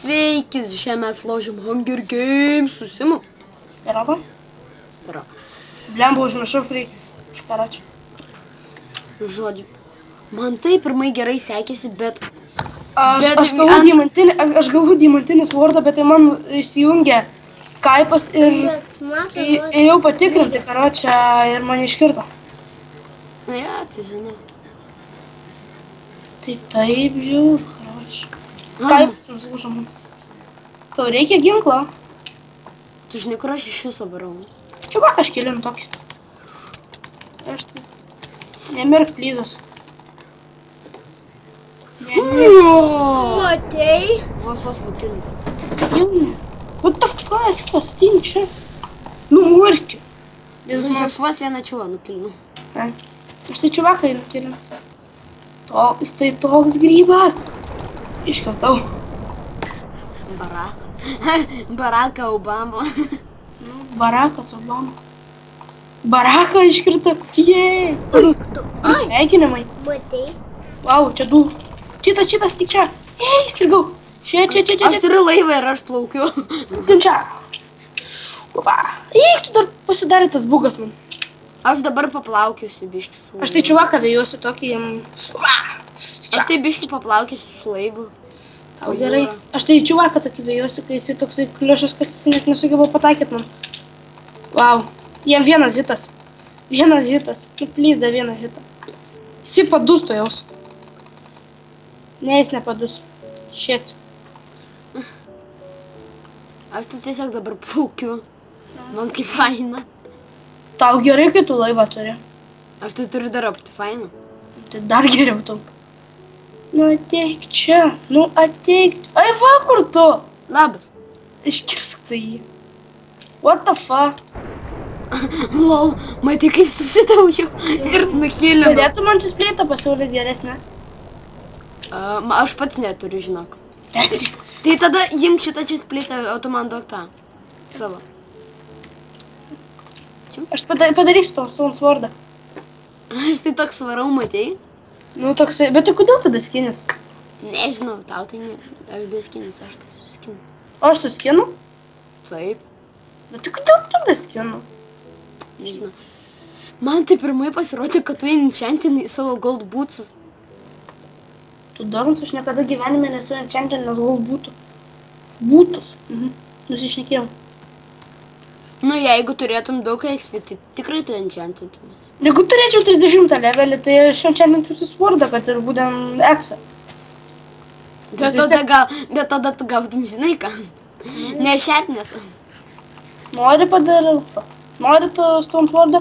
Sveiki, šiandien mes ložim Hunger Games su Simu. Yra to? Yra. Blemba, užmiršau free. Karačiu. Žodžiu. Man tai pirmai gerai sekėsi, bet... Aš gavau diamantinį svordą, bet tai man išsijungė Skype'as ir ėjau patikrinti, karočią, ir man iškirto. Ja, tai žinau. Tai taip žiūr, karočią. Skype'as užlūžo man. Tau reikia ginklo? Tu žinai, kur aš iš viso varau? Čiuvak, aš keliam tokį. Aš tai... Nemirk, plyzas. Matei? Vos nukilinu. Jauni. What the fuck, šitas ateini čia? Numurski. Aš vos vieną čiuvą nukilinu. Aš tai čiuvakai nukilinu. Jis tai toks grybas. Iškeltau. Baraka Obama. Barakas Obama. Baraka iškirto. Jei. Sveikinimai. Matei? Vau, čia du. Šitas tik čia. Ei, sirgau. Čia. Aš turiu laivą ir aš plaukiu. Ten čia. Opa. Eik, tu dar pasidarė tas bugas man. Aš dabar paplaukiusiu biškį su laivu. Aš tai čiuvaką vėjuosi tokį. Aš tai biškį paplaukiusiu su laivu. Tau gerai. Aš tai čiuvaką tokį vėjuosi, kai jisai toksai kliušas, kad jisai net nesugeba pataikyt man. Vau. Jiem vienas hitas. Nu, please, da vieną hitą. Jisai padus to jaus. Ne, jis nepadus. Shit. Aš tai tiesiog dabar plaukiu. Man kaip faina. Tau gerai, kai tu laivą turi. Aš tai turiu dar apti fainą. Tai dar geriau tau. Nu ateik čia. Nu ateik. Ai va, kur tu? Labas. Iškirsk tai jį. What the fuck? Lol, matai, kaip susidaužiau ir nukėliau. Galėtų man čia splėtą pasiūlyti geresnę? Aš pats neturiu, žinok. Tai tada imk šitą čia splėtą, o tu man duok tą. Savo. Aš padarysiu tau Stone Sword'ą. Aš tai toks varau, matei? Nu toksai, bet tai kodėl tu beskinis? Nežinau, tau tai ne. Aš beskinis, aš tai suskinu. O aš suskinu? Taip. Bet tai kodėl tu beskinu? Nežinau. Man tai pirmai pasirodė, kad tu enchantinai savo gold bootsus. Tu dorns, aš niekada gyvenime nesu enchantinęs gold bootų. Bootus. Nusišnekėjau. Nu, jeigu turėtum daug XP, tai tikrai tu enchantintumės. Jeigu turėčiau 30 levelį, tai aš enchantintusiu svordą, kad ir būtent X. Bet tada tu gautum, žinai ką? Nešetnės. Nori padarau. Nori tu Stone Sword'ą?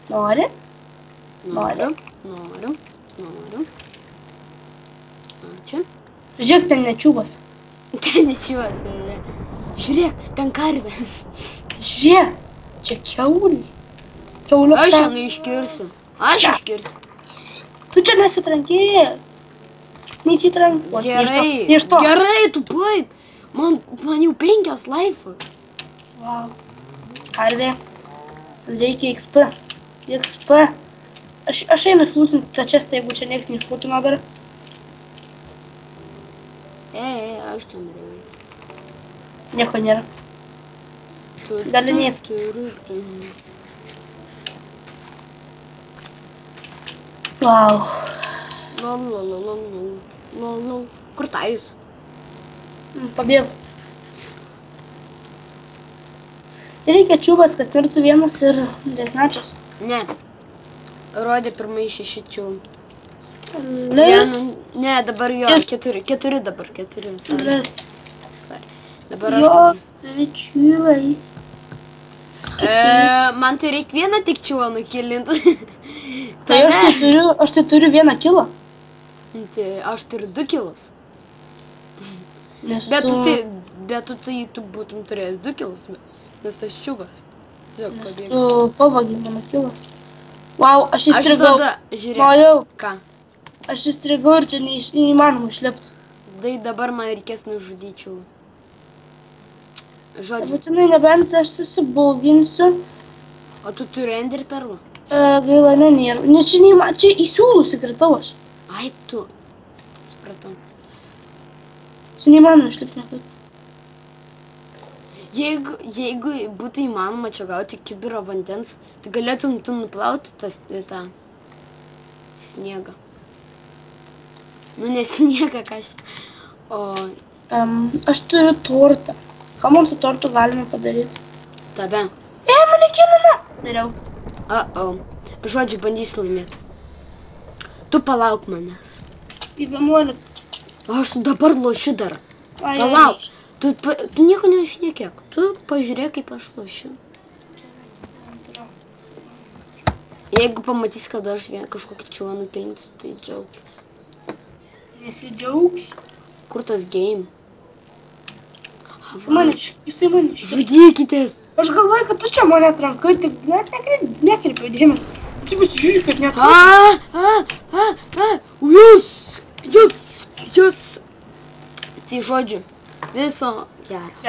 Nori? Noriu. Ačiū. Žiūrėk, ten nečiūvas. Ten nečiūvas. Žiūrėk, ten karvė. Žiūrėk, čia kiaulį. Kiaulio Aš ją iškirsiu. Tu čia nesitrankėjai. Neįsitrank. Gerai, tu baig. Man jau 5 laifas. Wow. Karvė. Reikia XP. Aš einu išlūtinti tą čestą, jeigu čia nieks neišlūtino dar. Aš čia norėjau. Nieko nėra. Gali neįt. Wow. Kur tai jūs? Pabėgu. Reikia čiūvas, kad mirtų vienas ir desnačias. Ne. Rodė pirmai 6 čiūvų. Ne, dabar jo, 4 dabar. Dabar aš. Jo, čiūvai. Man tai reikia vieną tik čiūvą nukilinti. Tai aš tai turiu 1 kilą. Tai aš turiu 2 kilas. Bet tu būtum turėjęs 2 kilas, nes tas čiūvas. Nes tu pavagi mano kilas. Vau, aš įstrigau. Žiūrėk. Ką? Aš įstrigau ir čia neįmanoma išlipti. Tai dabar man reikės nužudyčiau. Žodžiu. Būtinai nebent aš susibauginsiu. O tu turi ender perlą? Gaila, nėra. Nes čia į siūlus įkritau aš. Ai tu. Supratau. Čia neįmanoma išlipti niekaip. Jeigu būtų įmanoma čia gauti kibirą vandens, tai galėtum tu nuplauti tą sniegą. Nu, ne sniegą, kas. O... Aš turiu tortą. Ką man su tortu galima padaryti? Tabe. Mane kėlina! Miriau. Žodžiu, bandysiu laimėti. Tu palauk manęs. Į 11. Aš dabar lošiu dar. Palauk. Tu nieko nešnekėk. Tu pažiūrėk, kaip aš lošiu. Jeigu pamatys, kad aš kažkokį čiuą nupilnysiu, tai džiaugtis. Nesidžiaugs. Kur tas game? Jisai maniš. Žudykitės. Aš galvoju, kad tu čia mane atrankai, tik net nekreipiau dėmesio. Tu pasižiūrė, kad net... Jūs. Tai žodžiu, viso gero.